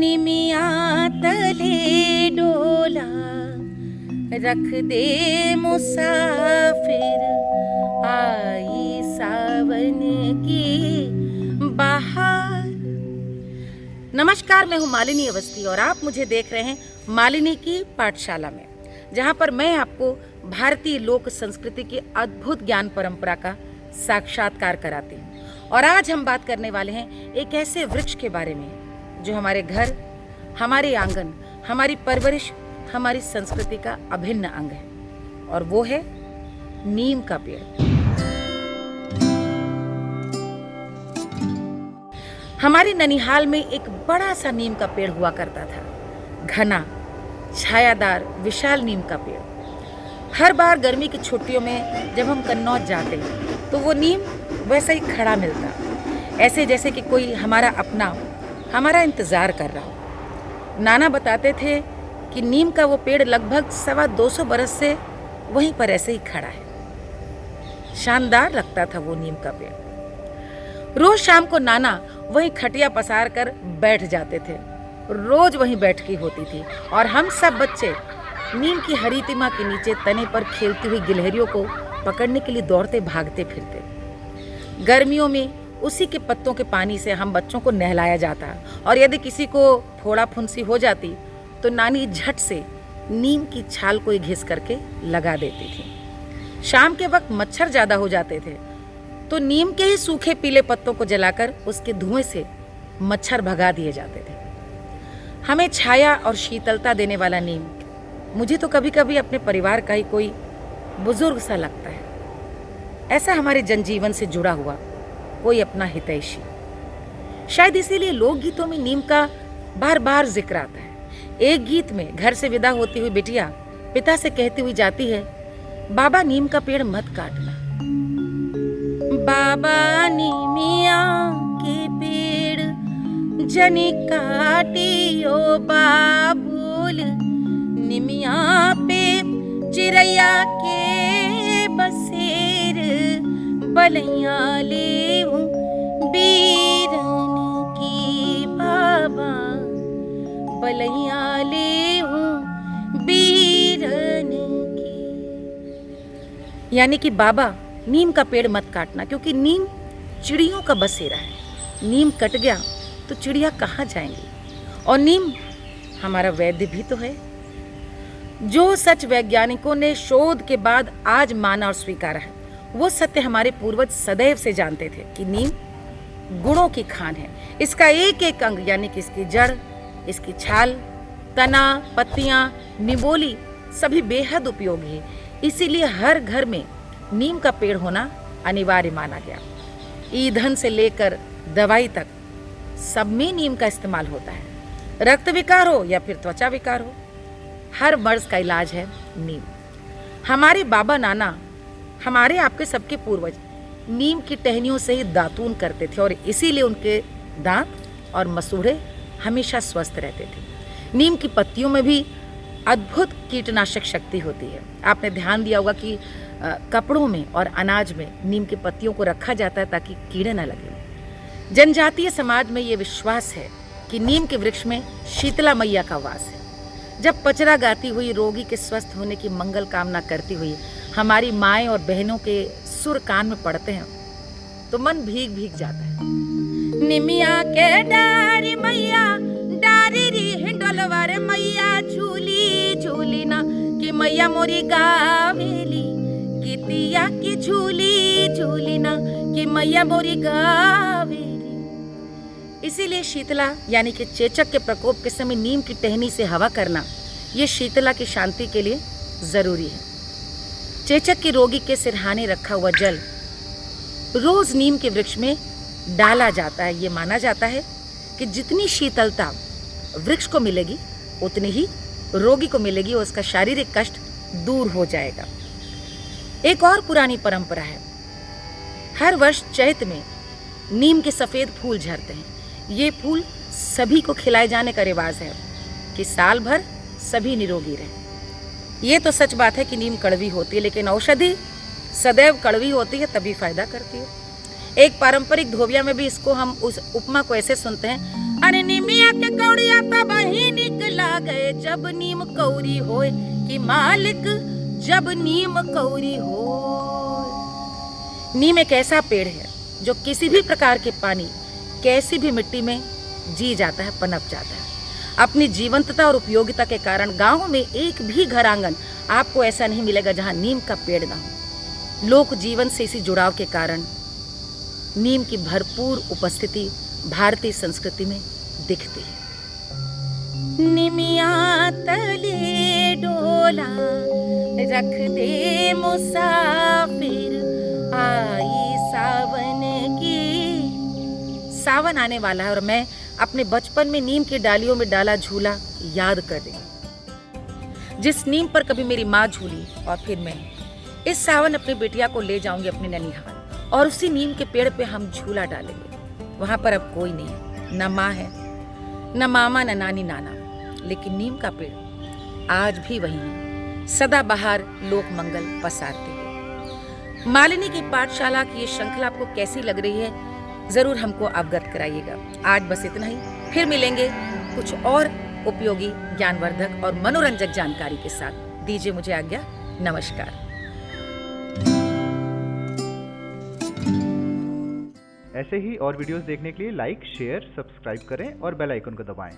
निमिया तले डोला रख दे मुसाफिर, आई सावन की बहार। नमस्कार, मैं हूँ मालिनी अवस्थी और आप मुझे देख रहे हैं मालिनी की पाठशाला में, जहाँ पर मैं आपको भारतीय लोक संस्कृति की अद्भुत ज्ञान परंपरा का साक्षात्कार कराती हूँ। और आज हम बात करने वाले हैं एक ऐसे वृक्ष के बारे में जो हमारे घर, हमारे आंगन, हमारी परवरिश, हमारी संस्कृति का अभिन्न अंग है, और वो है नीम का पेड़। हमारे ननिहाल में एक बड़ा सा नीम का पेड़ हुआ करता था, घना, छायादार, विशाल नीम का पेड़। हर बार गर्मी की छुट्टियों में जब हम कन्नौज जाते तो वो नीम वैसा ही खड़ा मिलता, ऐसे जैसे कि कोई हमारा अपना हमारा इंतज़ार कर रहा हो। नाना बताते थे कि नीम का वो पेड़ लगभग 225 बरस से वहीं पर ऐसे ही खड़ा है। शानदार लगता था वो नीम का पेड़। रोज शाम को नाना वहीं खटिया पसार कर बैठ जाते थे। रोज वहीं बैठकी होती थी और हम सब बच्चे नीम की हरी तिमा के नीचे तने पर खेलती हुई गिलहरियों को पकड़ने के लिए दौड़ते भागते फिरते। गर्मियों में उसी के पत्तों के पानी से हम बच्चों को नहलाया जाता, और यदि किसी को फोड़ा फुंसी हो जाती तो नानी झट से नीम की छाल को घिस करके लगा देती थी। शाम के वक्त मच्छर ज़्यादा हो जाते थे तो नीम के ही सूखे पीले पत्तों को जलाकर उसके धुएं से मच्छर भगा दिए जाते थे। हमें छाया और शीतलता देने वाला नीम मुझे तो कभी कभी अपने परिवार का ही कोई बुजुर्ग सा लगता है, ऐसा हमारे जनजीवन से जुड़ा हुआ कोई अपना हितैषी। शायद इसीलिए लोकगीतों में नीम का बार बार जिक्र आता है। एक गीत में घर से विदा होती हुई बिटिया पिता से कहती हुई जाती है, बाबा नीम का पेड़ मत काटना। बाबा नीमिया के पेड़ जनी काटियो बाबुल, निमिया पे चिरैया के बसेर, बलैया ले बीरन की बाबा, बलैया ले बीरन की। यानी कि बाबा नीम का पेड़ मत काटना, क्योंकि नीम चिड़ियों का बसेरा है। नीम कट गया तो चिड़िया कहाँ जाएंगी? और नीम हमारा वैद्य भी तो है। जो सच वैज्ञानिकों ने शोध के बाद आज माना और स्वीकारा है, वो सत्य हमारे पूर्वज सदैव से जानते थे कि नीम गुणों की खान है। इसका एक एक अंग, यानी कि इसकी जड़, इसकी छाल, तना, पत्तियां, निबोली सभी बेहद उपयोगी है। इसीलिए हर घर में नीम का पेड़ होना अनिवार्य माना गया। ईंधन से लेकर दवाई तक सब में नीम का इस्तेमाल होता है। रक्त विकार हो या फिर त्वचा विकार हो, हर मर्ज का इलाज है नीम। हमारे बाबा नाना, हमारे आपके सबके पूर्वज नीम की टहनियों से ही दातून करते थे, और इसीलिए उनके दांत और मसूड़े हमेशा स्वस्थ रहते थे। नीम की पत्तियों में भी अद्भुत कीटनाशक शक्ति होती है। आपने ध्यान दिया होगा कि कपड़ों में और अनाज में नीम की पत्तियों को रखा जाता है ताकि कीड़े न लगे। जनजातीय समाज में ये विश्वास है कि नीम के वृक्ष में शीतला मैया का वास है। जब पचरा गाती हुई रोगी के स्वस्थ होने की मंगल कामना करती हुई हमारी माएँ और बहनों के सुर कान में पड़ते हैं तो मन भीग भीग जाता है। निमिया के डारी मैया, डारी री हिंडोलवारे मैया, झूली झूली ना कि मैया मोरी गावेली, कितिया की झूली झूली ना कि मैया मोरी गावेली। इसीलिए शीतला यानी कि चेचक के प्रकोप के समय नीम की टहनी से हवा करना, ये शीतला की शांति के लिए जरूरी है। चेचक के रोगी के सिरहाने रखा हुआ जल रोज नीम के वृक्ष में डाला जाता है। ये माना जाता है कि जितनी शीतलता वृक्ष को मिलेगी उतनी ही रोगी को मिलेगी और उसका शारीरिक कष्ट दूर हो जाएगा। एक और पुरानी परंपरा है, हर वर्ष चैत में नीम के सफेद फूल झड़ते हैं। ये फूल सभी को खिलाए जाने का रिवाज है कि साल भर सभी निरोगी रहें। ये तो सच बात है कि नीम कड़वी होती है, लेकिन औषधि सदैव कड़वी होती है तभी फायदा करती है। एक पारंपरिक धोबिया में भी इसको हम उस उपमा को ऐसे सुनते हैं, अरे निमिया के कौड़िया तब ही निकला गए जब नीम कौड़ी होए कि मालिक जब नीम कौड़ी हो। नीम एक ऐसा पेड़ है जो किसी भी प्रकार के पानी, कैसी भी मिट्टी में जी जाता है, पनप जाता है। अपनी जीवंतता और उपयोगिता के कारण गांव में एक भी घर आंगन आपको ऐसा नहीं मिलेगा जहां नीम का पेड़ ना हो। लोक जीवन से इसी जुड़ाव के कारण नीम की भरपूर उपस्थिति भारतीय संस्कृति में दिखती है। निमिया तले डोला रख दे मुसाफिर, आई सावन की। सावन आने वाला है और मैं अपने बचपन में नीम की डालियों में डाला झूला याद कर रही हूँ, जिस नीम पर कभी मेरी माँ झूली। और फिर मैं इस सावन अपनी बेटिया को ले जाऊंगी अपने ननिहाल और उसी नीम के पेड़ पे हम झूला डालेंगे। वहां पर अब कोई नहीं है, न माँ है, न मामा, न नानी, नाना, लेकिन नीम का पेड़ आज भी वही है, सदाबहार लोक मंगल पसारते हुए। मालिनी की पाठशाला की ये श्रृंखला आपको कैसी लग रही है, जरूर हमको अवगत कराइएगा। आज बस इतना ही, फिर मिलेंगे कुछ और उपयोगी, ज्ञानवर्धक और मनोरंजक जानकारी के साथ। दीजिए मुझे आज्ञा, नमस्कार। ऐसे ही और वीडियोस देखने के लिए लाइक, शेयर, सब्सक्राइब करें और बेल आइकन को दबाएं।